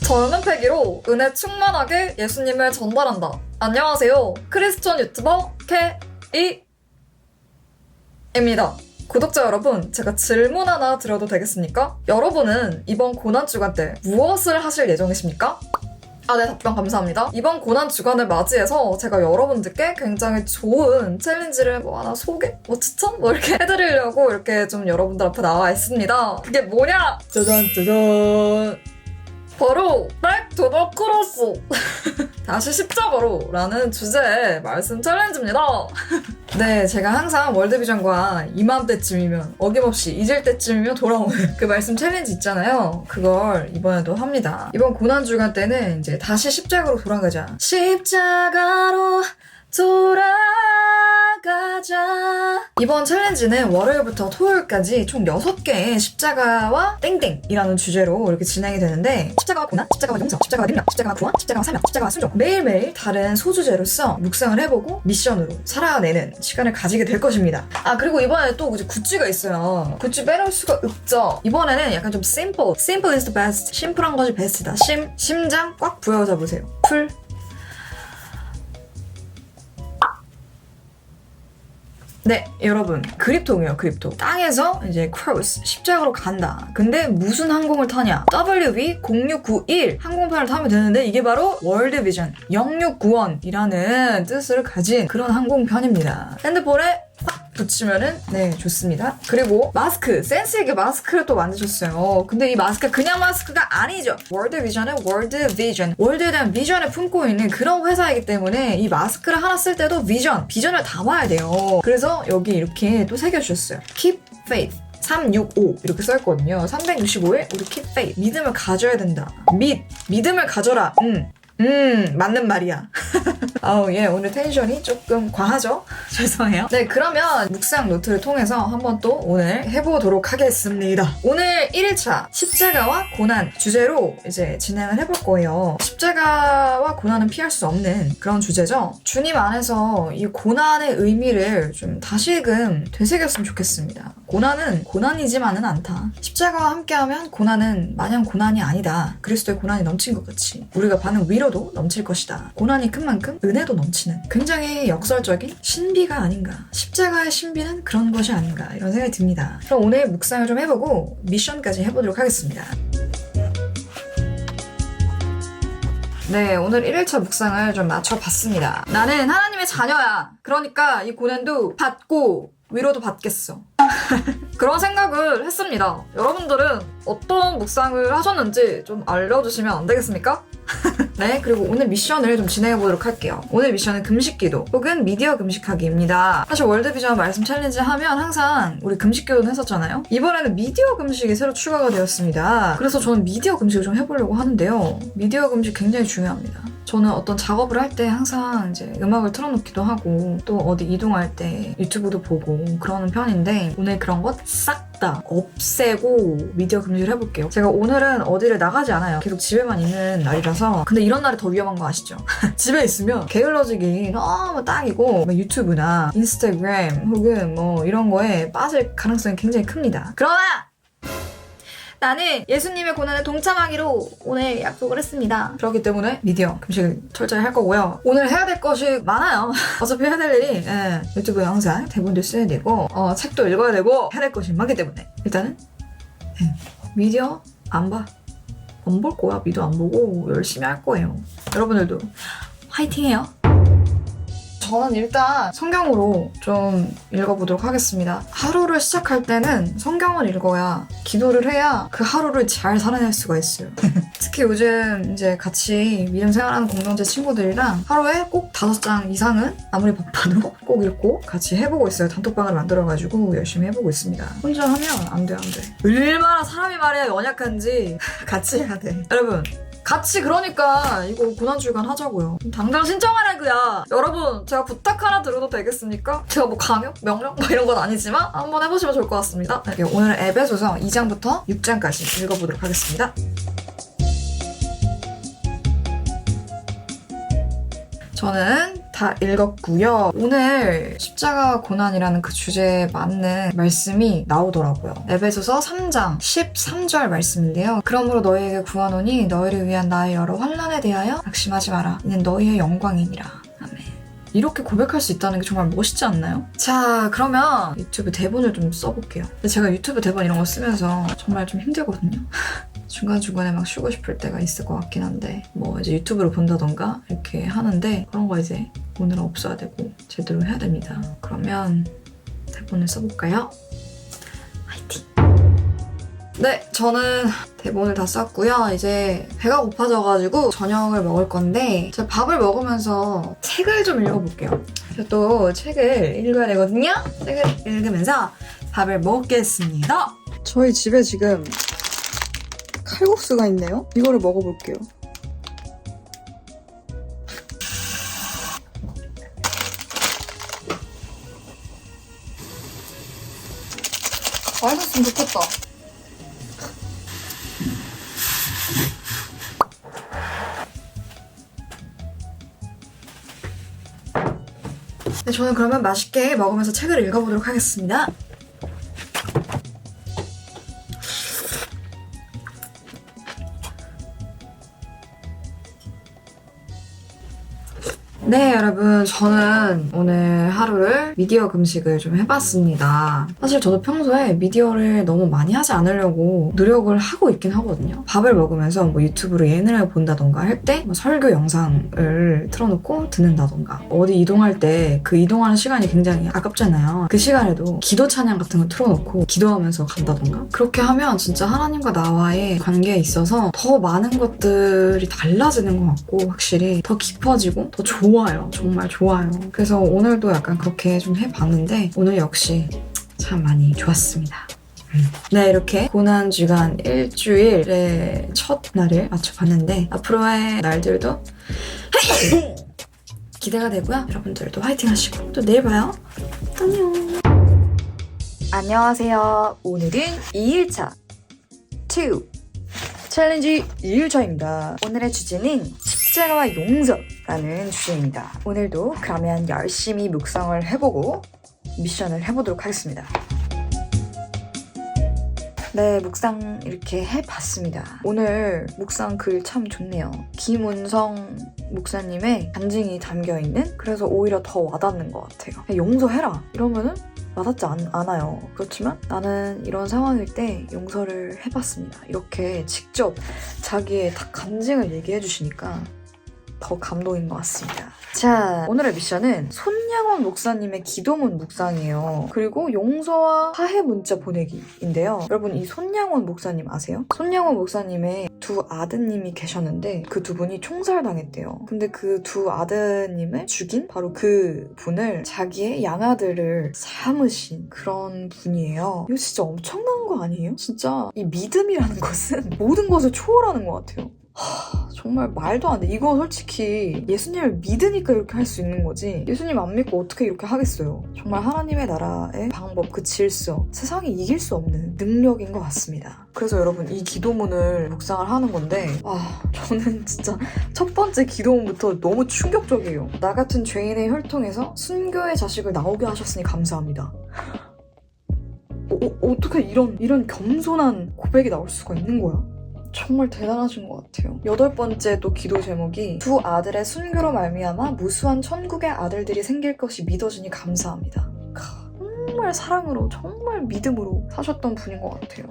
젊은 패기로 은혜 충만하게 예수님을 전달한다. 안녕하세요. 크리스천 유튜버 K이입니다. 구독자 여러분, 제가 질문 하나 드려도 되겠습니까? 여러분은 이번 고난주간 때 무엇을 하실 예정이십니까? 네, 답변 감사합니다. 이번 고난주간을 맞이해서 제가 여러분들께 굉장히 좋은 챌린지를 하나 소개? 추천? 이렇게 해드리려고 이렇게 좀 여러분들 앞에 나와 있습니다. 그게 뭐냐? 짜잔 짜잔. 바로 Back to the Cross 다시 십자가로 라는 주제의 말씀 챌린지입니다. 네, 제가 항상 월드비전과 이맘때쯤이면 어김없이 잊을 때쯤이면 돌아오는 그 말씀 챌린지 있잖아요. 그걸 이번에도 합니다. 이번 고난주간 때는 이제 다시 십자가로 돌아가자. 십자가로 돌아가자. 이번 챌린지는 월요일부터 토요일까지 총 6개의 십자가와 땡땡이라는 주제로 이렇게 진행이 되는데, 십자가와 고난, 십자가와 용서, 십자가와 능력, 십자가와 구원, 십자가와 사명, 십자가와 순종, 매일매일 다른 소주제로서 묵상을 해보고 미션으로 살아내는 시간을 가지게 될 것입니다. 그리고 이번에 또 이제 굿즈가 있어요. 굿즈 빼놓을 수가 없죠. 이번에는 약간 좀 simple is the best. 심플한 것이 베스트다. 심장 꽉 부여잡으세요. 풀. 네, 여러분, 그립톡이에요, 그립톡. 땅에서 이제 크로스, 십자가로 간다. 근데 무슨 항공을 타냐? WV0691 항공편을 타면 되는데, 이게 바로 월드비전 0691이라는 뜻을 가진 그런 항공편입니다. 핸드폰에 팍 붙이면은 네, 좋습니다. 그리고 마스크, 센스있게 마스크를 또 만드셨어요. 근데 이 마스크가 그냥 마스크가 아니죠. 월드비전은 월드비전, 월드에 대한 비전을 품고 있는 그런 회사이기 때문에 이 마스크를 하나 쓸 때도 비전을 담아야 돼요. 그래서 여기 이렇게 또 새겨주셨어요. Keep faith 365 이렇게 써있거든요. 365일 우리 keep faith, 믿음을 가져야 된다. 믿음을 가져라. 맞는 말이야. 예, 오늘 텐션이 조금 과하죠? 죄송해요. 네, 그러면 묵상 노트를 통해서 한번 또 오늘 해보도록 하겠습니다. 오늘 1일차 십자가와 고난 주제로 이제 진행을 해볼 거예요. 십자가와 고난은 피할 수 없는 그런 주제죠. 주님 안에서 이 고난의 의미를 좀 다시금 되새겼으면 좋겠습니다. 고난은 고난이지만은 않다. 십자가와 함께하면 고난은 마냥 고난이 아니다. 그리스도의 고난이 넘친 것 같이 우리가 받는 위로도 넘칠 것이다. 고난이 큰 만큼 은혜도 넘치는 굉장히 역설적인 신비가 아닌가. 십자가의 신비는 그런 것이 아닌가, 이런 생각이 듭니다. 그럼 오늘 묵상을 좀 해보고 미션까지 해보도록 하겠습니다. 네, 오늘 1일차 묵상을 좀 맞춰봤습니다. 나는 하나님의 자녀야. 그러니까 이 고난도 받고 위로도 받겠어. 그런 생각을 했습니다. 여러분들은 어떤 묵상을 하셨는지 좀 알려주시면 안 되겠습니까? 네, 그리고 오늘 미션을 좀 진행해보도록 할게요. 오늘 미션은 금식기도 혹은 미디어 금식하기입니다. 사실 월드비전 말씀 챌린지 하면 항상 우리 금식기도는 했었잖아요. 이번에는 미디어 금식이 새로 추가가 되었습니다. 그래서 저는 미디어 금식을 좀 해보려고 하는데요. 미디어 금식 굉장히 중요합니다. 저는 어떤 작업을 할 때 항상 이제 음악을 틀어놓기도 하고 또 어디 이동할 때 유튜브도 보고 그러는 편인데, 오늘 그런 것 싹 다 없애고 미디어 금식을 해볼게요. 제가 오늘은 어디를 나가지 않아요. 계속 집에만 있는 날이라서. 근데 이런 날이 더 위험한 거 아시죠? 집에 있으면 게을러지기 너무 딱이고 유튜브나 인스타그램 혹은 이런 거에 빠질 가능성이 굉장히 큽니다. 그러나 나는 예수님의 고난에 동참하기로 오늘 약속을 했습니다. 그렇기 때문에 미디어 금식을 철저히 할 거고요. 오늘 해야 될 것이 많아요. 어차피 해야 될 일이 유튜브 영상, 대본도 써야 되고 책도 읽어야 되고 해야 될 것이 많기 때문에 일단은 미디어 안 봐. 안 볼 거야. 미디어 안 보고 열심히 할 거예요. 여러분들도 화이팅해요. 저는 일단 성경으로 좀 읽어보도록 하겠습니다. 하루를 시작할 때는 성경을 읽어야, 기도를 해야 그 하루를 잘 살아낼 수가 있어요. 특히 요즘 이제 같이 믿음 생활하는 공동체 친구들이랑 하루에 꼭 5장 이상은 아무리 바빠도 꼭 읽고 같이 해보고 있어요. 단톡방을 만들어가지고 열심히 해보고 있습니다. 혼자 하면 안 돼. 얼마나 사람이 말이야 연약한지 같이 해야 돼. 여러분, 같이 그러니까 이거 고난주간 하자고요. 당장 신청하라고요. 여러분, 제가 부탁 하나 드려도 되겠습니까? 제가 강요? 명령? 이런 건 아니지만 한번 해보시면 좋을 것 같습니다. 네, 오늘은 에베소서 2장부터 6장까지 읽어보도록 하겠습니다. 저는 다 읽었고요. 오늘 십자가 고난이라는 그 주제에 맞는 말씀이 나오더라고요. 에베소서 3장 13절 말씀인데요. 그러므로 너희에게 구하노니 너희를 위한 나의 여러 환난에 대하여 낙심하지 마라. 이는 너희의 영광이니라. 아멘. 이렇게 고백할 수 있다는 게 정말 멋있지 않나요? 자, 그러면 유튜브 대본을 좀 써볼게요. 근데 제가 유튜브 대본 이런 거 쓰면서 정말 좀 힘들거든요. 중간중간에 막 쉬고 싶을 때가 있을 것 같긴 한데 뭐 이제 유튜브를 본다던가 이렇게 하는데 그런 거 이제 오늘은 없어야 되고 제대로 해야 됩니다. 그러면 대본을 써볼까요? 화이팅! 네, 저는 대본을 다 썼고요. 이제 배가 고파져가지고 저녁을 먹을 건데 제가 밥을 먹으면서 책을 좀 읽어볼게요. 제가 또 책을 읽어야 되거든요. 책을 읽으면서 밥을 먹겠습니다. 저희 집에 지금 칼국수가 있네요. 이거를 먹어볼게요. 맛있었으면 좋겠다. 네, 저는 그러면 맛있게 먹으면서 책을 읽어보도록 하겠습니다. 네, 여러분, 저는 오늘 하루를 미디어 금식을 좀 해봤습니다. 사실 저도 평소에 미디어를 너무 많이 하지 않으려고 노력을 하고 있긴 하거든요. 밥을 먹으면서 뭐 유튜브로 예능을 본다던가 할 때 뭐 설교 영상을 틀어놓고 듣는다던가 어디 이동할 때 그 이동하는 시간이 굉장히 아깝잖아요. 그 시간에도 기도 찬양 같은 거 틀어놓고 기도하면서 간다던가 그렇게 하면 진짜 하나님과 나와의 관계에 있어서 더 많은 것들이 달라지는 것 같고 확실히 더 깊어지고 더 좋아요. 정말 좋아요. 그래서 오늘도 약간 그렇게 좀 해봤는데 오늘 역시 참 많이 좋았습니다. 네, 이렇게 고난주간 일주일의 첫 날을 맞춰봤는데 앞으로의 날들도 기대가 되고요. 여러분들도 화이팅 하시고 또 내일 봐요. 안녕. 안녕하세요. 오늘은 2일차 2 챌린지 2일차입니다. 오늘의 주제는 십자가와 용서라는 주제입니다. 오늘도 그러면 열심히 묵상을 해보고 미션을 해보도록 하겠습니다. 네, 묵상 이렇게 해봤습니다. 오늘 묵상 글 참 좋네요. 김운성 목사님의 간증이 담겨있는 그래서 오히려 더 와닿는 것 같아요. 용서해라 이러면은 와닿지 않아요. 그렇지만 나는 이런 상황일 때 용서를 해봤습니다. 이렇게 직접 자기의 다 간증을 얘기해 주시니까 더 감동인 것 같습니다. 자, 오늘의 미션은 손양원 목사님의 기도문 묵상이에요. 그리고 용서와 화해 문자 보내기인데요. 여러분 이 손양원 목사님 아세요? 손양원 목사님의 두 아드님이 계셨는데 그 두 분이 총살당했대요. 근데 그 두 아드님을 죽인 바로 그 분을 자기의 양아들을 삼으신 그런 분이에요. 이거 진짜 엄청난 거 아니에요? 진짜 이 믿음이라는 것은 모든 것을 초월하는 것 같아요. 정말 말도 안 돼. 이거 솔직히 예수님을 믿으니까 이렇게 할 수 있는 거지. 예수님 안 믿고 어떻게 이렇게 하겠어요. 정말 하나님의 나라의 방법, 그 질서, 세상이 이길 수 없는 능력인 것 같습니다. 그래서 여러분 이 기도문을 묵상을 하는 건데 저는 진짜 첫 번째 기도문부터 너무 충격적이에요. 나 같은 죄인의 혈통에서 순교의 자식을 나오게 하셨으니 감사합니다. 어떻게 이런 겸손한 고백이 나올 수가 있는 거야? 정말 대단하신 것 같아요. 8번째 또 기도 제목이 두 아들의 순교로 말미암아 무수한 천국의 아들들이 생길 것이 믿어지니 감사합니다. 정말 사랑으로 정말 믿음으로 사셨던 분인 것 같아요.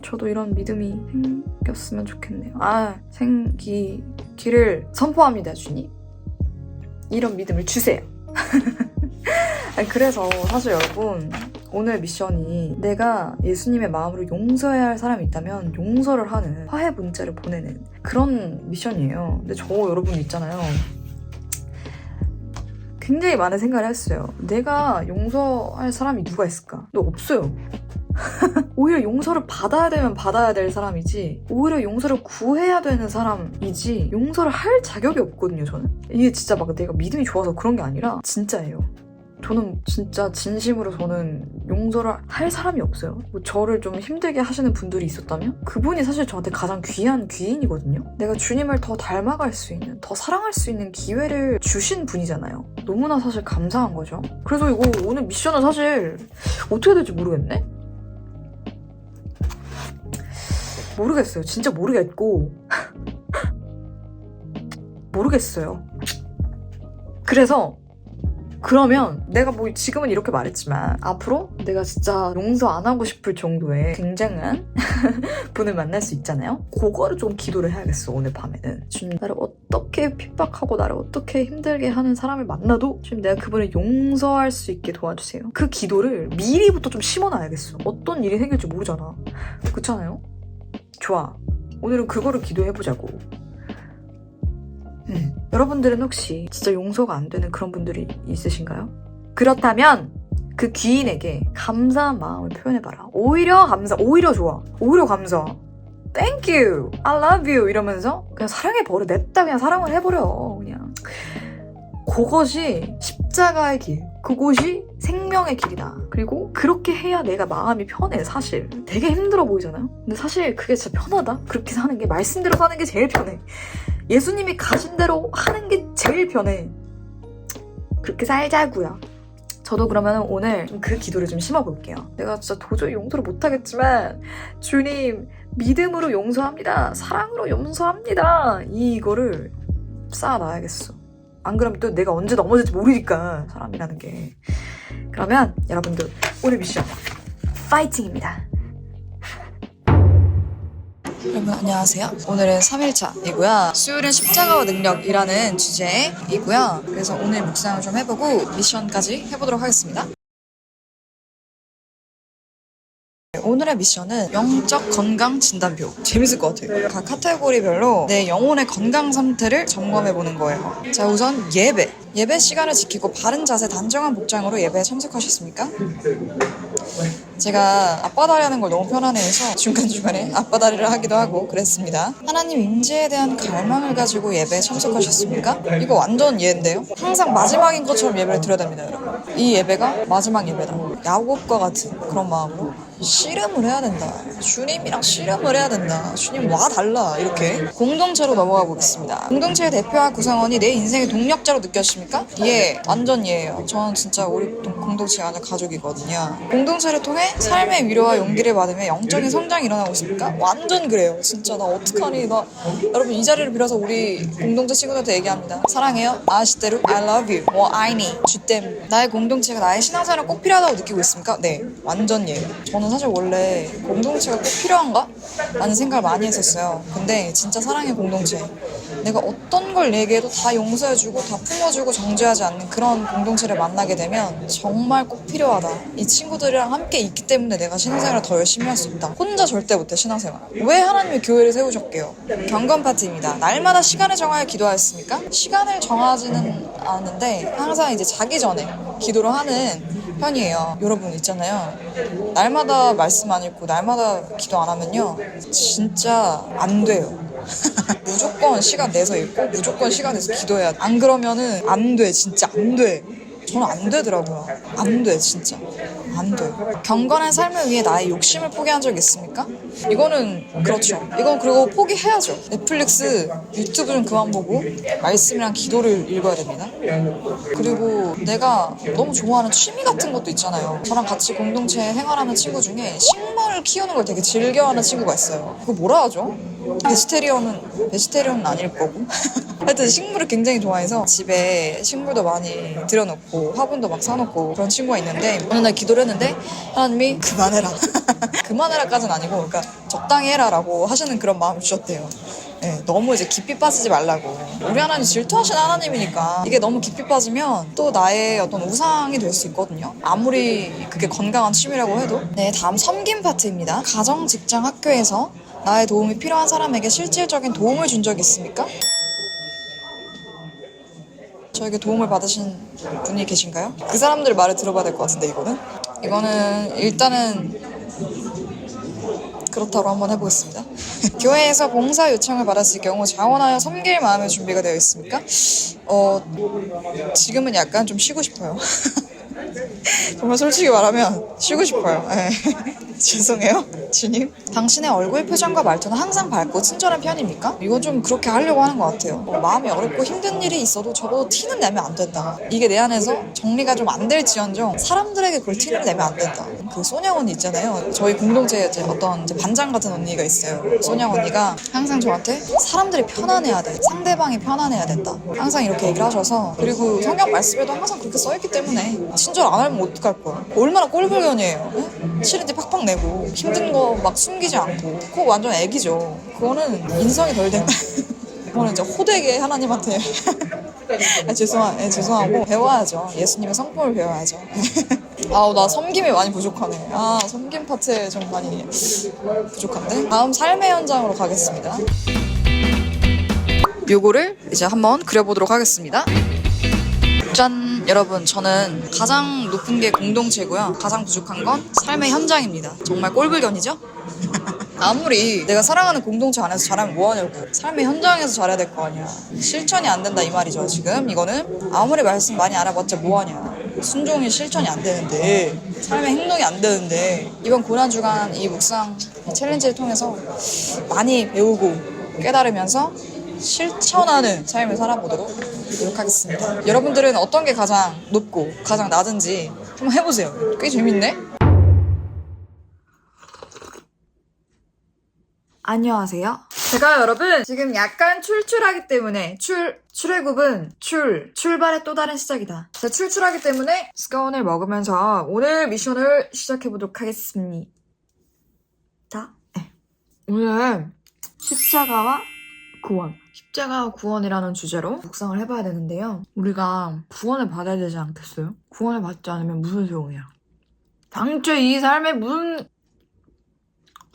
저도 이런 믿음이 생겼으면 좋겠네요. 생기기를 선포합니다, 주님. 이런 믿음을 주세요. 그래서 사실 여러분 오늘 미션이 내가 예수님의 마음으로 용서해야 할 사람이 있다면 용서를 하는 화해 문자를 보내는 그런 미션이에요. 근데 저 여러분 있잖아요. 굉장히 많은 생각을 했어요. 내가 용서할 사람이 누가 있을까? 근데 없어요. 오히려 용서를 받아야 되면 받아야 될 사람이지 오히려 용서를 구해야 되는 사람이지 용서를 할 자격이 없거든요. 저는 이게 진짜 막 내가 믿음이 좋아서 그런 게 아니라 진짜예요. 저는 진짜 진심으로 저는 용서를 할 사람이 없어요. 뭐 저를 좀 힘들게 하시는 분들이 있었다면 그분이 사실 저한테 가장 귀한 귀인이거든요. 내가 주님을 더 닮아갈 수 있는, 더 사랑할 수 있는 기회를 주신 분이잖아요. 너무나 사실 감사한 거죠. 그래서 이거 오늘 미션은 사실 어떻게 될지 모르겠네? 모르겠어요. 진짜 모르겠고 모르겠어요. 그래서 그러면 내가 뭐 지금은 이렇게 말했지만 앞으로 내가 진짜 용서 안 하고 싶을 정도의 굉장한 분을 만날 수 있잖아요. 그거를 좀 기도를 해야겠어. 오늘 밤에는 주님, 나를 어떻게 핍박하고 나를 어떻게 힘들게 하는 사람을 만나도 주님, 내가 그분을 용서할 수 있게 도와주세요. 그 기도를 미리부터 좀 심어놔야겠어. 어떤 일이 생길지 모르잖아. 그렇잖아요? 좋아, 오늘은 그거를 기도해보자고. 여러분들은 혹시 진짜 용서가 안 되는 그런 분들이 있으신가요? 그렇다면 그 귀인에게 감사한 마음을 표현해봐라. 오히려 좋아. 오히려 감사. Thank you, I love you 이러면서 그냥 사랑해버려. 냅다 그냥 사랑을 해버려. 그냥 그것이 십자가의 길, 그곳이 생명의 길이다. 그리고 그렇게 해야 내가 마음이 편해. 사실 되게 힘들어 보이잖아요. 근데 사실 그게 진짜 편하다. 그렇게 사는 게, 말씀대로 사는 게 제일 편해. 예수님이 가신 대로 하는 게 제일 편해. 그렇게 살자고요. 저도 그러면 오늘 좀 그 기도를 좀 심어볼게요. 내가 진짜 도저히 용서를 못하겠지만 주님, 믿음으로 용서합니다. 사랑으로 용서합니다. 이거를 쌓아놔야겠어. 안 그러면 또 내가 언제 넘어질지 모르니까, 사람이라는 게. 그러면 여러분들 오늘 미션 파이팅입니다. 여러분 안녕하세요. 오늘은 3일차이고요. 수요일은 십자가와 능력이라는 주제이고요. 그래서 오늘 묵상을 좀 해보고 미션까지 해보도록 하겠습니다. 오늘의 미션은 영적 건강 진단표. 재밌을 것 같아요. 각 카테고리별로 내 영혼의 건강 상태를 점검해보는 거예요. 자, 우선 예배 시간을 지키고 바른 자세, 단정한 복장으로 예배에 참석하셨습니까? 제가 앞바다리 하는 걸 너무 편안해해서 중간중간에 앞바다리를 하기도 하고 그랬습니다. 하나님 임재에 대한 갈망을 가지고 예배에 참석하셨습니까? 이거 완전 예인데요? 항상 마지막인 것처럼 예배를 드려야 됩니다, 여러분. 이 예배가 마지막 예배다. 야곱과 같은 그런 마음으로 씨름을 해야 된다. 주님이랑 씨름을 해야 된다. 주님 와달라. 이렇게 공동체로 넘어가 보겠습니다. 공동체의 대표와 구성원이 내 인생의 동력자로 느껴지십니까? 예, 완전 예예요. 저는 진짜 우리 공동체가 아주 가족이거든요. 공동체를 통해 삶의 위로와 용기를 받으며 영적인 성장이 일어나고 있습니까? 완전 그래요. 진짜 나 어떡하니. 여러분 이 자리를 빌어서 우리 공동체 친구들한테 얘기합니다. 사랑해요. 아시대로 I love you. 뭐 I need. 주댐. 나의 공동체가 나의 신앙생활에 꼭 필요하다고 느끼고 있습니까? 네, 완전 예예요. 저는 사실 원래 공동체가 꼭 필요한가? 라는 생각을 많이 했었어요. 근데 진짜 사랑의 공동체, 내가 어떤 걸 얘기해도 다 용서해주고 다 품어주고 정죄하지 않는 그런 공동체를 만나게 되면 정말 꼭 필요하다. 이 친구들이랑 함께 있기 때문에 내가 신앙생활을 더 열심히 할 수 있다. 혼자 절대 못해, 신앙생활. 왜 하나님이 교회를 세우셨게요? 경건 파티입니다. 날마다 시간을 정하여 기도하였습니까? 시간을 정하지는 않은데 항상 이제 자기 전에 기도를 하는 편이에요. 여러분 있잖아요. 날마다 말씀 안 읽고 날마다 기도 안 하면요, 진짜 안 돼요. 무조건 시간 내서 읽고 무조건 시간 내서 기도해야 돼. 안 그러면은 안 돼. 진짜 안 돼. 저는 안 되더라고요. 안 돼, 진짜. 안 돼. 경건한 삶을 위해 나의 욕심을 포기한 적 있습니까? 이거는 그렇죠. 이건 그리고 포기해야죠. 넷플릭스, 유튜브 좀 그만 보고 말씀이랑 기도를 읽어야 됩니다. 그리고 내가 너무 좋아하는 취미 같은 것도 있잖아요. 저랑 같이 공동체 생활하는 친구 중에 식물 키우는 걸 되게 즐겨하는 친구가 있어요. 그거 뭐라 하죠? 베지테리언은 아닐 거고. 하여튼 식물을 굉장히 좋아해서 집에 식물도 많이 들여놓고 화분도 막 사놓고 그런 친구가 있는데, 어느 날 기도를 했는데 하나님이 그만해라. 그만해라까지는 아니고, 그러니까 적당히 해라라고 하시는 그런 마음을 주셨대요. 네, 너무 이제 깊이 빠지지 말라고. 우리 하나님 질투하시는 하나님이니까 이게 너무 깊이 빠지면 또 나의 어떤 우상이 될 수 있거든요. 아무리 그게 건강한 취미라고 해도. 네, 다음 섬김 파트입니다. 가정, 직장, 학교에서 나의 도움이 필요한 사람에게 실질적인 도움을 준 적이 있습니까? 저에게 도움을 받으신 분이 계신가요? 그 사람들 말을 들어봐야 될 것 같은데, 이거는 일단은 그렇다고 한번 해보겠습니다. 교회에서 봉사 요청을 받았을 경우 자원하여 섬길 마음의 준비가 되어 있습니까? 지금은 약간 좀 쉬고 싶어요. 정말 솔직히 말하면 쉬고 싶어요. 네. 죄송해요, 주님. 당신의 얼굴 표정과 말투는 항상 밝고 친절한 편입니까? 이건 좀 그렇게 하려고 하는 것 같아요. 마음이 어렵고 힘든 일이 있어도 적어도 티는 내면 안 된다. 이게 내 안에서 정리가 좀 안 될지언정 사람들에게 그걸 티를 내면 안 된다. 그 소냥 언니 있잖아요. 저희 공동체에 어떤 이제 반장 같은 언니가 있어요. 소냥 언니가 항상 저한테 사람들이 편안해야 돼. 상대방이 편안해야 된다. 항상 이렇게 얘기를 하셔서, 그리고 성경 말씀에도 항상 그렇게 써있기 때문에 친절 안 하면 어떡할 거야. 얼마나 꼴불견이에요. 응? 싫은데 팍팍 내고 힘든 거 막 숨기지 않고. 그거 완전 애기죠. 그거는 인성이 덜 된다. 그거는 이제 호되게 하나님한테 죄송하고 배워야죠. 예수님의 성품을 배워야죠. 아우, 나 섬김이 많이 부족하네. 섬김 파트에 좀 많이 부족한데? 다음 삶의 현장으로 가겠습니다. 요거를 이제 한번 그려보도록 하겠습니다. 짠! 여러분, 저는 가장 높은 게 공동체고요. 가장 부족한 건 삶의 현장입니다. 정말 꼴불견이죠? 아무리 내가 사랑하는 공동체 안에서 잘하면 뭐하냐고. 삶의 현장에서 잘해야 될 거 아니야. 실천이 안 된다 이 말이죠. 지금 이거는 아무리 말씀 많이 알아봤자 뭐하냐. 순종이 실천이 안 되는데, 삶의 행동이 안 되는데, 이번 고난주간 이 묵상 이 챌린지를 통해서 많이 배우고 깨달으면서 실천하는 삶을 살아보도록 노력하겠습니다. 여러분들은 어떤 게 가장 높고 가장 낮은지 한번 해보세요. 꽤 재밌네? 안녕하세요. 제가 여러분 지금 약간 출출하기 때문에 출애굽은 출발의 또 다른 시작이다. 제가 출출하기 때문에 스콘을 먹으면서 오늘 미션을 시작해보도록 하겠습니다. 네. 오늘 십자가와 구원이라는 주제로 묵상을 해봐야 되는데요. 우리가 구원을 받아야 되지 않겠어요? 구원을 받지 않으면 무슨 소용이야? 당최 이 삶에 무슨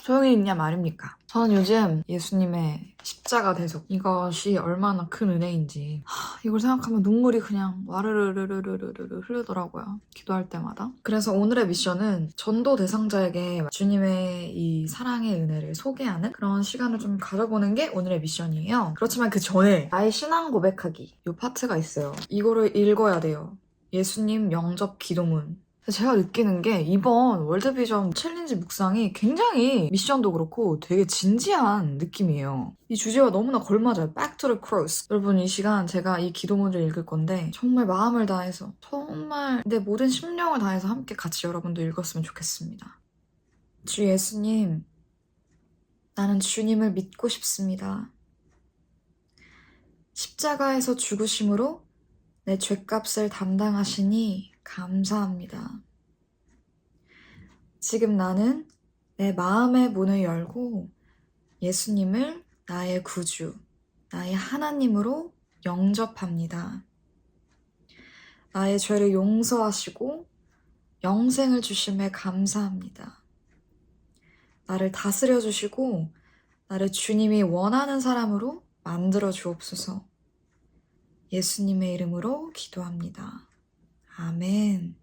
소용이 있냐 말입니까? 저는 요즘 예수님의 십자가 대속, 이것이 얼마나 큰 은혜인지 이걸 생각하면 눈물이 그냥 와르르르르르르 흐르더라고요. 기도할 때마다. 그래서 오늘의 미션은 전도 대상자에게 주님의 이 사랑의 은혜를 소개하는 그런 시간을 좀 가져보는 게 오늘의 미션이에요. 그렇지만 그 전에 나의 신앙 고백하기 이 파트가 있어요. 이거를 읽어야 돼요. 예수님 영접 기도문. 제가 느끼는 게 이번 월드비전 챌린지 묵상이 굉장히 미션도 그렇고 되게 진지한 느낌이에요. 이 주제와 너무나 걸맞아요. Back to the cross. 여러분, 이 시간 제가 이 기도문을 읽을 건데 정말 마음을 다해서, 정말 내 모든 심령을 다해서 함께 같이 여러분도 읽었으면 좋겠습니다. 주 예수님, 나는 주님을 믿고 싶습니다. 십자가에서 죽으심으로 내 죗값을 담당하시니 감사합니다. 지금 나는 내 마음의 문을 열고 예수님을 나의 구주, 나의 하나님으로 영접합니다. 나의 죄를 용서하시고 영생을 주심에 감사합니다. 나를 다스려 주시고 나를 주님이 원하는 사람으로 만들어 주옵소서. 예수님의 이름으로 기도합니다. 아멘.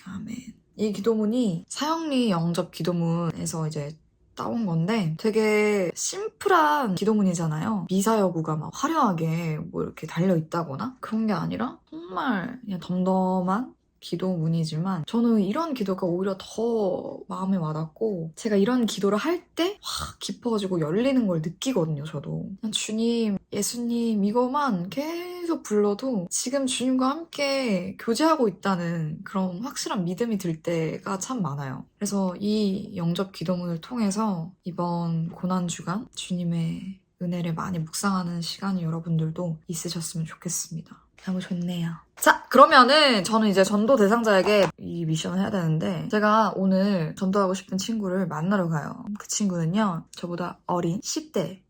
아멘. 이 기도문이 사형리 영접 기도문에서 이제 따온 건데 되게 심플한 기도문이잖아요. 미사여구가 막 화려하게 뭐 이렇게 달려있다거나 그런 게 아니라 정말 그냥 덤덤한 기도문이지만 저는 이런 기도가 오히려 더 마음에 와닿고, 제가 이런 기도를 할 때 확 깊어지고 열리는 걸 느끼거든요. 저도 그냥 주님, 예수님 이거만 계속 불러도 지금 주님과 함께 교제하고 있다는 그런 확실한 믿음이 들 때가 참 많아요. 그래서 이 영접 기도문을 통해서 이번 고난주간 주님의 은혜를 많이 묵상하는 시간이 여러분들도 있으셨으면 좋겠습니다. 너무 좋네요. 자, 그러면은 저는 이제 전도 대상자에게 이 미션을 해야 되는데, 제가 오늘 전도하고 싶은 친구를 만나러 가요. 그 친구는요, 저보다 어린 10대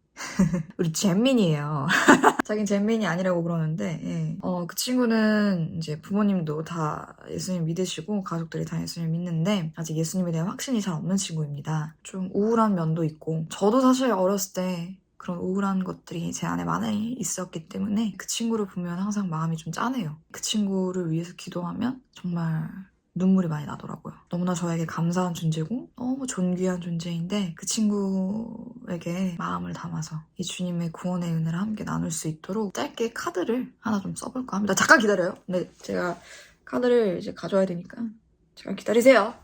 우리 잼민이에요. 자긴 잼민이 아니라고 그러는데, 예. 그 친구는 이제 부모님도 다 예수님 믿으시고 가족들이 다 예수님 믿는데 아직 예수님에 대한 확신이 잘 없는 친구입니다. 좀 우울한 면도 있고, 저도 사실 어렸을 때 그런 우울한 것들이 제 안에 많이 있었기 때문에 그 친구를 보면 항상 마음이 좀 짠해요. 그 친구를 위해서 기도하면 정말 눈물이 많이 나더라고요. 너무나 저에게 감사한 존재고 너무 존귀한 존재인데, 그 친구에게 마음을 담아서 이 주님의 구원의 은혜를 함께 나눌 수 있도록 짧게 카드를 하나 좀 써볼까 합니다. 잠깐 기다려요. 네, 제가 카드를 이제 가져와야 되니까 잘 기다리세요.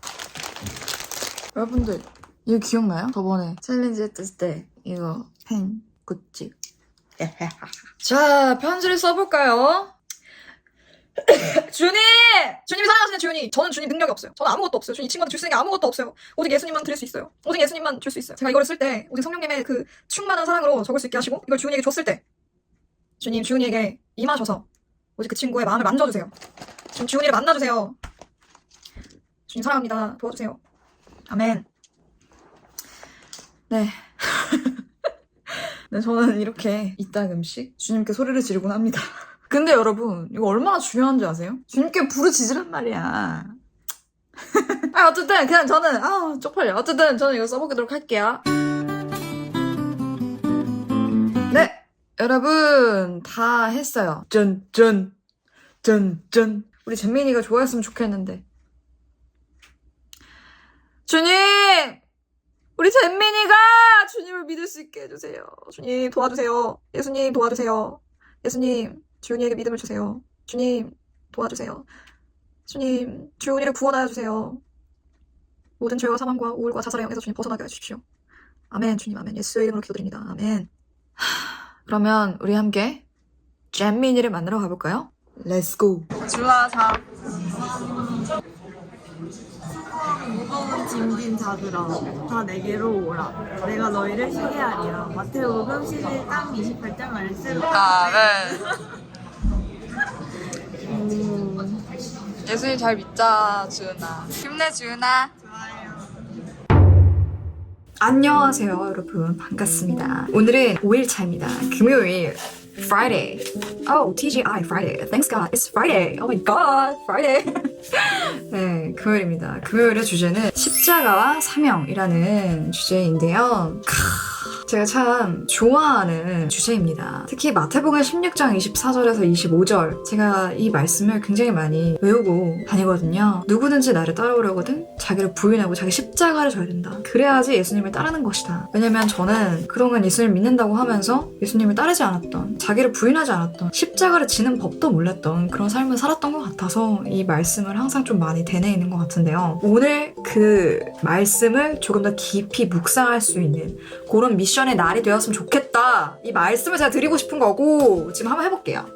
여러분들 이거 기억나요? 저번에 챌린지 했을 때 이거 펜 굿즈. 자, 편지를 써볼까요? 주님! 주님이 사랑하시는 주님. 저는 주님 능력이 없어요. 저는 아무것도 없어요. 주님 이 친구한테 줄 수 있는 게 아무것도 없어요. 오직 예수님만 드릴 수 있어요. 오직 예수님만 줄 수 있어요. 제가 이거를 쓸 때 오직 성령님의 그 충만한 사랑으로 적을 수 있게 하시고 이걸 주은이에게 줬을 때 주님 주은이에게 임하셔서 오직 그 친구의 마음을 만져주세요. 지금 주은이를 만나주세요. 주님 사랑합니다. 도와주세요. 아멘. 네. 네, 저는 이렇게 이따금씩 주님께 소리를 지르곤 합니다. 근데 여러분, 이거 얼마나 중요한지 아세요? 주님께 부르짖으란 말이야. 어쨌든, 그냥 저는, 쪽팔려. 어쨌든, 저는 이거 써보도록 할게요. 네! 여러분, 다 했어요. 짠. 우리 잼민이가 좋아했으면 좋겠는데. 주님! 우리 잼민이가 주님을 믿을 수 있게 해주세요. 주님 도와주세요. 예수님 도와주세요. 예수님 주은이에게 믿음을 주세요. 주님 도와주세요. 주님 주은이를 구원하여 주세요. 모든 죄와 사망과 우울과 자살의 영에서 주님 벗어나게 해주십시오. 아멘. 주님 아멘. 예수의 이름으로 기도드립니다. 아멘. 그러면 우리 함께 잼민이를 만나러 가볼까요? Let's go. 줄라 자. 무거운 짐진 자들아 다 내게로 오라 내가 너희를 쉬게 하리라. 마태복음 11장 28절 말씀. 예수님 잘 믿자, 주은아. 힘내, 주은아. 안녕하세요 여러분, 반갑습니다. 오늘은 5일차입니다. 금요일 Friday. Oh, TGI Friday. Thanks God, it's Friday. Oh my God, Friday. 네, 금요일입니다. 금요일의 주제는 십자가와 사명이라는 주제인데요. 제가 참 좋아하는 주제입니다. 특히 마태복음 16장 24절에서 25절, 제가 이 말씀을 굉장히 많이 외우고 다니거든요. 누구든지 나를 따라오려거든 자기를 부인하고 자기 십자가를 져야 된다. 그래야지 예수님을 따르는 것이다. 왜냐면 저는 그동안 예수님을 믿는다고 하면서 예수님을 따르지 않았던, 자기를 부인하지 않았던, 십자가를 지는 법도 몰랐던 그런 삶을 살았던 것 같아서 이 말씀을 항상 좀 많이 되뇌이는 것 같은데요. 오늘 그 말씀을 조금 더 깊이 묵상할 수 있는 그런 미션의 날이 되었으면 좋겠다. 이 말씀을 제가 드리고 싶은 거고 지금 한번 해볼게요.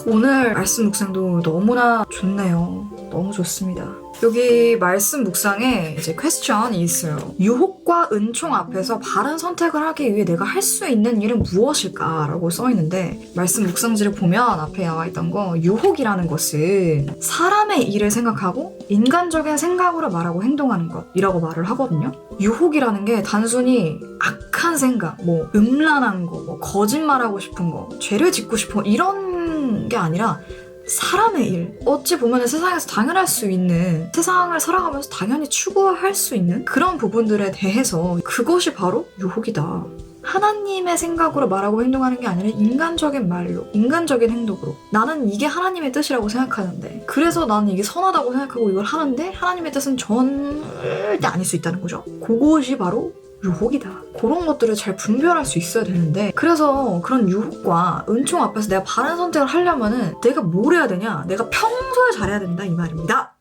오늘 말씀 묵상도 너무나 좋네요. 너무 좋습니다. 여기 말씀 묵상에 이제 퀘스천이 있어요. 유혹과 은총 앞에서 바른 선택을 하기 위해 내가 할 수 있는 일은 무엇일까? 라고 써있는데 말씀 묵상지를 보면 앞에 나와있던 거, 유혹이라는 것은 사람의 일을 생각하고 인간적인 생각으로 말하고 행동하는 것이라고 말을 하거든요. 유혹이라는 게 단순히 악한 생각, 뭐 음란한 거, 뭐 거짓말하고 싶은 거, 죄를 짓고 싶은 거 이런 게 아니라 사람의 일, 어찌 보면 세상에서 당연할 수 있는, 세상을 살아가면서 당연히 추구할 수 있는 그런 부분들에 대해서 그것이 바로 유혹이다. 하나님의 생각으로 말하고 행동하는 게 아니라 인간적인 말로, 인간적인 행동으로 나는 이게 하나님의 뜻이라고 생각하는데, 그래서 나는 이게 선하다고 생각하고 이걸 하는데 하나님의 뜻은 절대 아닐 수 있다는 거죠. 그것이 바로 유혹이다. 그런 것들을 잘 분별할 수 있어야 되는데, 그래서 그런 유혹과 은총 앞에서 내가 바른 선택을 하려면은 내가 뭘 해야 되냐? 내가 평소에 잘해야 된다 이 말입니다.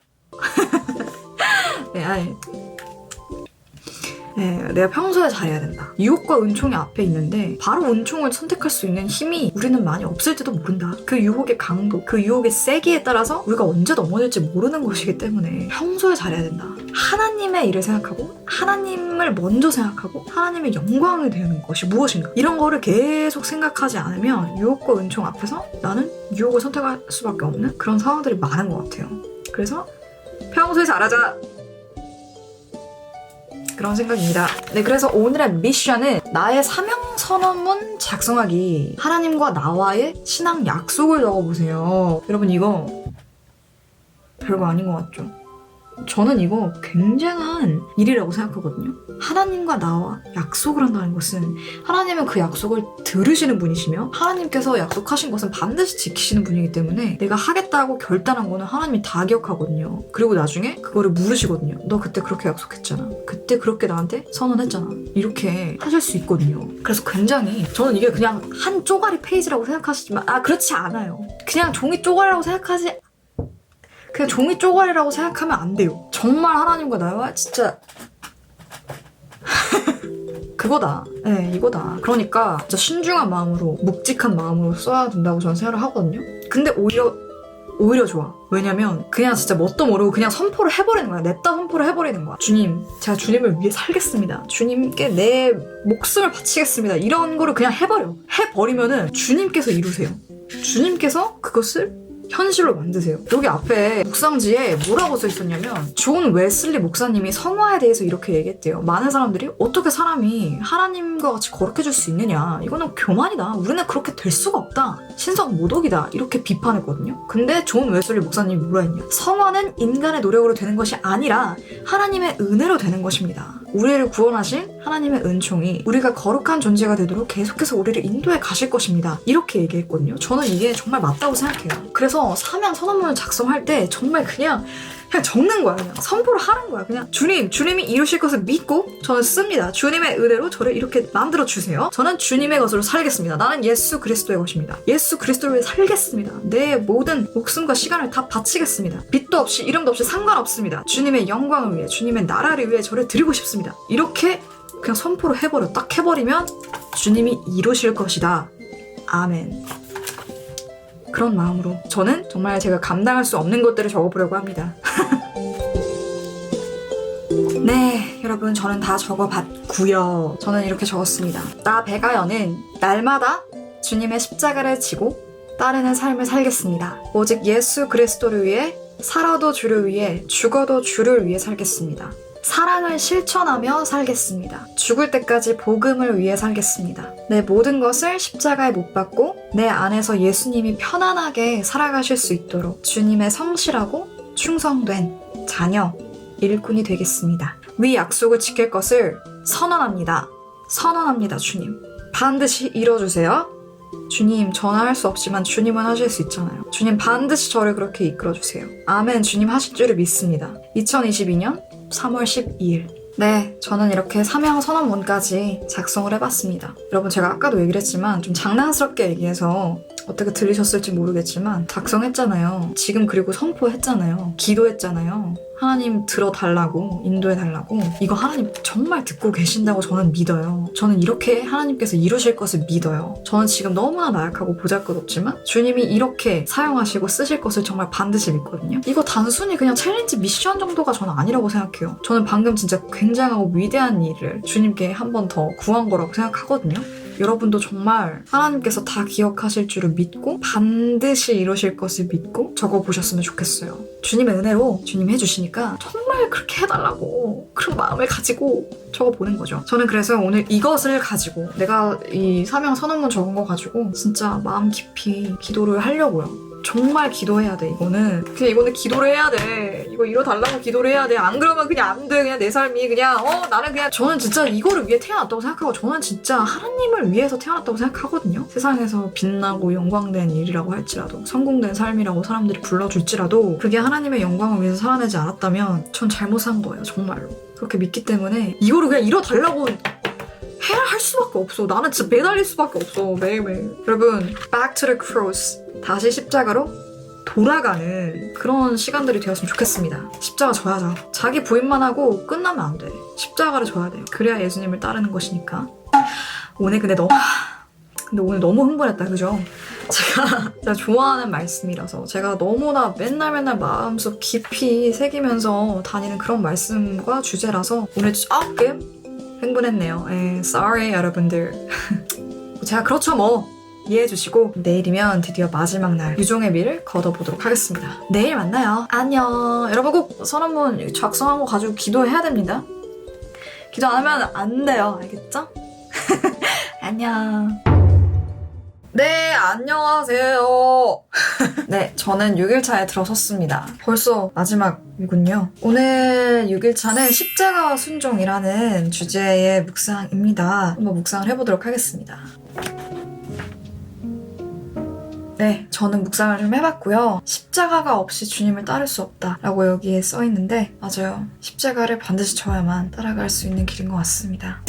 내가 평소에 잘해야 된다. 유혹과 은총이 앞에 있는데 바로 은총을 선택할 수 있는 힘이 우리는 많이 없을지도 모른다. 그 유혹의 강도, 그 유혹의 세기에 따라서 우리가 언제 넘어질지 모르는 것이기 때문에 평소에 잘해야 된다. 하나님의 일을 생각하고 하나님을 먼저 생각하고 하나님의 영광을 대하는 것이 무엇인가, 이런 거를 계속 생각하지 않으면 유혹과 은총 앞에서 나는 유혹을 선택할 수밖에 없는 그런 상황들이 많은 것 같아요. 그래서 평소에 잘하자, 그런 생각입니다. 네, 그래서 오늘의 미션은 나의 사명 선언문 작성하기. 하나님과 나와의 신앙 약속을 적어보세요. 여러분 이거 별거 아닌 것 같죠? 저는 이거 굉장한 일이라고 생각하거든요. 하나님과 나와 약속을 한다는 것은 하나님은 그 약속을 들으시는 분이시며 하나님께서 약속하신 것은 반드시 지키시는 분이기 때문에 내가 하겠다고 결단한 거는 하나님이 다 기억하거든요. 그리고 나중에 그거를 물으시거든요. 너 그때 그렇게 약속했잖아. 그때 그렇게 나한테 선언했잖아. 이렇게 하실 수 있거든요. 그래서 굉장히 저는 이게 그냥 한 쪼가리 페이지라고 생각하시지만 그렇지 않아요. 그냥 종이 쪼가리라고 생각하지 그냥 종이 쪼가리라고 생각하면 안 돼요. 정말 하나님과 나와 진짜 그거다. 네, 이거다. 그러니까 진짜 신중한 마음으로 묵직한 마음으로 써야 된다고 저는 생각을 하거든요. 근데 오히려 좋아. 왜냐면 그냥 진짜 뭣도 모르고 그냥 선포를 해버리는 거야. 냈다 선포를 해버리는 거야. 주님, 제가 주님을 위해 살겠습니다. 주님께 내 목숨을 바치겠습니다. 이런 거를 그냥 해버려. 해버리면은 주님께서 이루세요. 주님께서 그것을 현실로 만드세요. 여기 앞에 묵상지에 뭐라고 써 있었냐면 존 웨슬리 목사님이 성화에 대해서 이렇게 얘기했대요. 많은 사람들이 어떻게 사람이 하나님과 같이 거룩해질 수 있느냐. 이거는 교만이다. 우리는 그렇게 될 수가 없다. 신성 모독이다. 이렇게 비판했거든요. 근데 존 웨슬리 목사님이 뭐라 했냐. 성화는 인간의 노력으로 되는 것이 아니라 하나님의 은혜로 되는 것입니다. 우리를 구원하신 하나님의 은총이 우리가 거룩한 존재가 되도록 계속해서 우리를 인도해 가실 것입니다. 이렇게 얘기했거든요. 저는 이게 정말 맞다고 생각해요. 그래서 사명 선언문을 작성할 때 정말 그냥 적는 거야. 그냥 선포를 하는 거야. 그냥 주님이 이루실 것을 믿고 저는 씁니다. 주님의 은혜로 저를 이렇게 만들어 주세요. 저는 주님의 것으로 살겠습니다. 나는 예수 그리스도의 것입니다. 예수 그리스도를 위해 살겠습니다. 내 모든 목숨과 시간을 다 바치겠습니다. 빛도 없이 이름도 없이 상관없습니다. 주님의 영광을 위해 주님의 나라를 위해 저를 드리고 싶습니다. 이렇게 그냥 선포를 해버려. 딱 해버리면 주님이 이루실 것이다. 아멘. 그런 마음으로 저는 정말 제가 감당할 수 없는 것들을 적어보려고 합니다. 네, 여러분 저는 다 적어봤고요. 저는 이렇게 적었습니다. 나 배가연은 날마다 주님의 십자가를 지고 따르는 삶을 살겠습니다. 오직 예수 그리스도를 위해 살아도 주를 위해 죽어도 주를 위해 살겠습니다. 사랑을 실천하며 살겠습니다. 죽을 때까지 복음을 위해 살겠습니다. 내 모든 것을 십자가에 못 박고 내 안에서 예수님이 편안하게 살아가실 수 있도록 주님의 성실하고 충성된 자녀, 일꾼이 되겠습니다. 위 약속을 지킬 것을 선언합니다. 선언합니다, 주님. 반드시 이뤄주세요. 주님, 저는 할 수 없지만 주님은 하실 수 있잖아요. 주님 반드시 저를 그렇게 이끌어주세요. 아멘. 주님 하실 줄을 믿습니다. 2022년 3월 12일. 네, 저는 이렇게 사명 선언문까지 작성을 해봤습니다. 여러분 제가 아까도 얘기를 했지만 좀 장난스럽게 얘기해서 어떻게 들리셨을지 모르겠지만 작성했잖아요. 지금 그리고 선포했잖아요. 기도했잖아요. 하나님 들어달라고, 인도해달라고. 이거 하나님 정말 듣고 계신다고 저는 믿어요. 저는 이렇게 하나님께서 이루실 것을 믿어요. 저는 지금 너무나 나약하고 보잘것없지만 주님이 이렇게 사용하시고 쓰실 것을 정말 반드시 믿거든요. 이거 단순히 그냥 챌린지 미션 정도가 저는 아니라고 생각해요. 저는 방금 진짜 굉장하고 위대한 일을 주님께 한 번 더 구한 거라고 생각하거든요. 여러분도 정말 하나님께서 다 기억하실 줄을 믿고 반드시 이루실 것을 믿고 적어보셨으면 좋겠어요. 주님의 은혜로 주님이 해주시니까 정말 그렇게 해달라고 그런 마음을 가지고 적어보는 거죠. 저는 그래서 오늘 이것을 가지고 내가 이 사명 선언문 적은 거 가지고 진짜 마음 깊이 기도를 하려고요. 정말 기도해야 돼. 이거는 기도를 해야 돼. 이거 이뤄달라고 기도를 해야 돼. 안 그러면 그냥 안 돼. 그냥 내 삶이 그냥 나는 그냥 저는 진짜 이거를 위해 태어났다고 생각하고 저는 진짜 하나님을 위해서 태어났다고 생각하거든요. 세상에서 빛나고 영광된 일이라고 할지라도 성공된 삶이라고 사람들이 불러줄지라도 그게 하나님의 영광을 위해서 살아내지 않았다면 전 잘못 산 거예요. 정말로. 그렇게 믿기 때문에 이거를 그냥 이뤄달라고 해야 할 수밖에 없어. 나는 진짜 매달릴 수밖에 없어. 매일매일. 여러분, back to the cross. 다시 십자가로 돌아가는 그런 시간들이 되었으면 좋겠습니다. 십자가 져야죠. 자기 부인만 하고 끝나면 안 돼. 십자가를 져야 돼요. 그래야 예수님을 따르는 것이니까. 오늘 근데 오늘 너무 흥분했다. 그죠? 제가 좋아하는 말씀이라서 제가 너무나 맨날 마음속 깊이 새기면서 다니는 그런 말씀과 주제라서 오늘 조금 흥분했네요. sorry 여러분들. 제가 그렇죠 뭐. 이해해주시고 내일이면 드디어 마지막 날 유종의 미를 걷어보도록 하겠습니다. 내일 만나요. 안녕. 여러분 꼭 선언문 작성한 거 가지고 기도해야 됩니다. 기도 안 하면 안 돼요. 알겠죠? 안녕. 네, 안녕하세요. 네, 저는 6일차에 들어섰습니다. 벌써 마지막이군요. 오늘 6일차는 십자가와 순종이라는 주제의 묵상입니다. 한번 묵상을 해보도록 하겠습니다. 네, 저는 묵상을 좀 해봤고요. 십자가가 없이 주님을 따를 수 없다라고 여기에 써있는데 맞아요. 십자가를 반드시 져야만 따라갈 수 있는 길인 것 같습니다.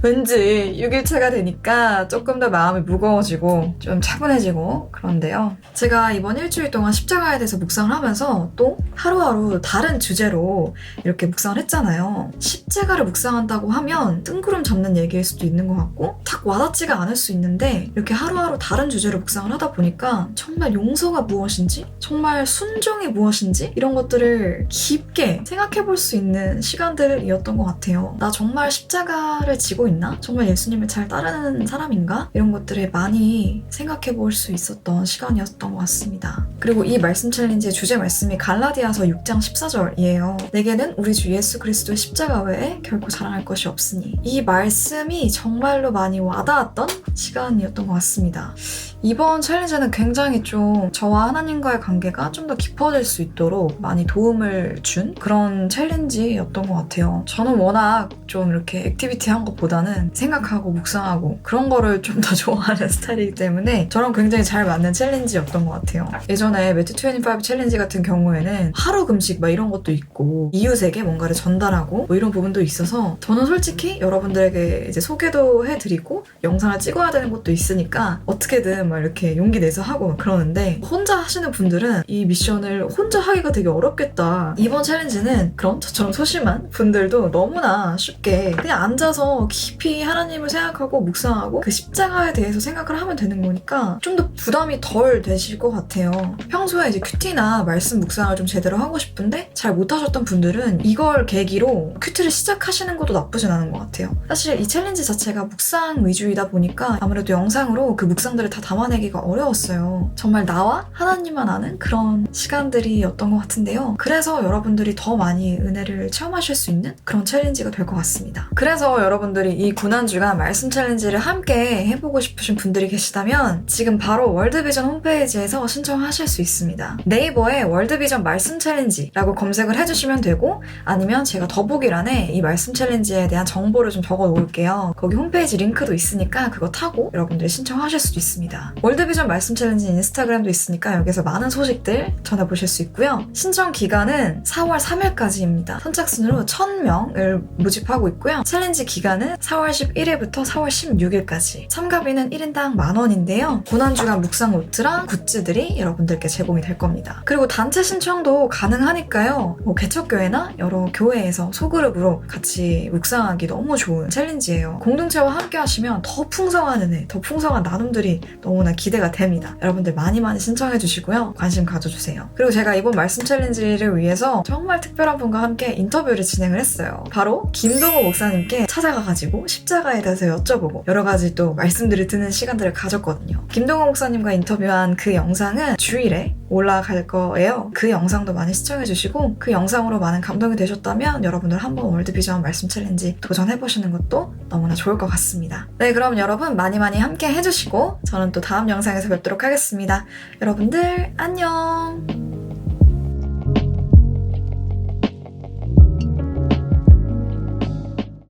왠지 6일차가 되니까 조금 더 마음이 무거워지고 좀 차분해지고 그런데요. 제가 이번 일주일 동안 십자가에 대해서 묵상을 하면서 또 하루하루 다른 주제로 이렇게 묵상을 했잖아요. 십자가를 묵상한다고 하면 뜬구름 잡는 얘기일 수도 있는 것 같고 딱 와닿지가 않을 수 있는데 이렇게 하루하루 다른 주제로 묵상을 하다 보니까 정말 용서가 무엇인지 정말 순종이 무엇인지 이런 것들을 깊게 생각해 볼 수 있는 시간들이었던 것 같아요. 나 정말 십자가를 지고 있나? 정말 예수님을 잘 따르는 사람인가? 이런 것들을 많이 생각해 볼 수 있었던 시간이었던 것 같습니다. 그리고 이 말씀 챌린지의 주제 말씀이 갈라디아서 6장 14절이에요. 내게는 우리 주 예수 그리스도의 십자가 외에 결코 자랑할 것이 없으니 이 말씀이 정말로 많이 와닿았던 시간이었던 것 같습니다. 이번 챌린지는 굉장히 좀 저와 하나님과의 관계가 좀 더 깊어질 수 있도록 많이 도움을 준 그런 챌린지였던 것 같아요. 저는 워낙 좀 이렇게 액티비티한 것보다는 생각하고 묵상하고 그런 거를 좀 더 좋아하는 스타일이기 때문에 저랑 굉장히 잘 맞는 챌린지였던 것 같아요. 예전에 매튜 25 챌린지 같은 경우에는 하루 금식 막 이런 것도 있고 이웃에게 뭔가를 전달하고 뭐 이런 부분도 있어서 저는 솔직히 여러분들에게 이제 소개도 해드리고 영상을 찍어야 되는 것도 있으니까 어떻게든 막 이렇게 용기 내서 하고 막 그러는데 혼자 하시는 분들은 이 미션을 혼자 하기가 되게 어렵겠다. 이번 챌린지는 그런 저처럼 소심한 분들도 너무나 쉽게 그냥 앉아서 깊이 하나님을 생각하고 묵상하고 그 십자가에 대해서 생각을 하면 되는 거니까 좀 더 부담이 덜 되실 것 같아요. 평소에 이제 큐티나 말씀 묵상을 좀 제대로 하고 싶은데 잘 못하셨던 분들은 이걸 계기로 큐티를 시작하시는 것도 나쁘진 않은 것 같아요. 사실 이 챌린지 자체가 묵상 위주이다 보니까 아무래도 영상으로 그 묵상들을 다 담아내기가 어려웠어요. 정말 나와 하나님만 아는 그런 시간들이었던 것 같은데요. 그래서 여러분들이 더 많이 은혜를 체험하실 수 있는 그런 챌린지가 될 것 같습니다. 그래서 여러분들이 이 고난주간 말씀 챌린지를 함께 해보고 싶으신 분들이 계시다면 지금 바로 월드비전 홈페이지에서 신청하실 수 있습니다. 네이버에 월드비전 말씀 챌린지라고 검색을 해주시면 되고 아니면 제가 더보기란에 이 말씀 챌린지에 대한 정보를 좀 적어 놓을게요. 거기 홈페이지 링크도 있으니까 그거 타고 여러분들이 신청하실 수도 있습니다. 월드비전 말씀 챌린지 인스타그램도 있으니까 여기서 많은 소식들 전해보실 수 있고요. 신청 기간은 4월 3일까지입니다. 선착순으로 1000명을 모집하고 있고요. 챌린지 기간은 4월 11일부터 4월 16일까지. 참가비는 1인당 10,000원인데요. 고난주간 묵상 노트랑 굿즈들이 여러분들께 제공이 될 겁니다. 그리고 단체 신청도 가능하니까요. 뭐 개척교회나 여러 교회에서 소그룹으로 같이 묵상하기 너무 좋은 챌린지예요. 공동체와 함께 하시면 더 풍성한 은혜, 더 풍성한 나눔들이 너무나 기대가 됩니다. 여러분들 많이 신청해 주시고요. 관심 가져주세요. 그리고 제가 이번 말씀 챌린지를 위해서 정말 특별한 분과 함께 인터뷰를 진행을 했어요. 바로 김동호 목사님께 찾아가가지고 십자가에 대해서 여쭤보고 여러 가지 또 말씀들을 듣는 시간들을 가졌거든요. 김동호 목사님과 인터뷰한 그 영상은 주일에 올라갈 거예요. 그 영상도 많이 시청해 주시고 그 영상으로 많은 감동이 되셨다면 여러분들 한번 월드비전 말씀 챌린지 도전해보시는 것도 너무나 좋을 것 같습니다. 네, 그럼 여러분 많이 함께 해주시고 저는 또 다음 영상에서 뵙도록 하겠습니다. 여러분들 안녕.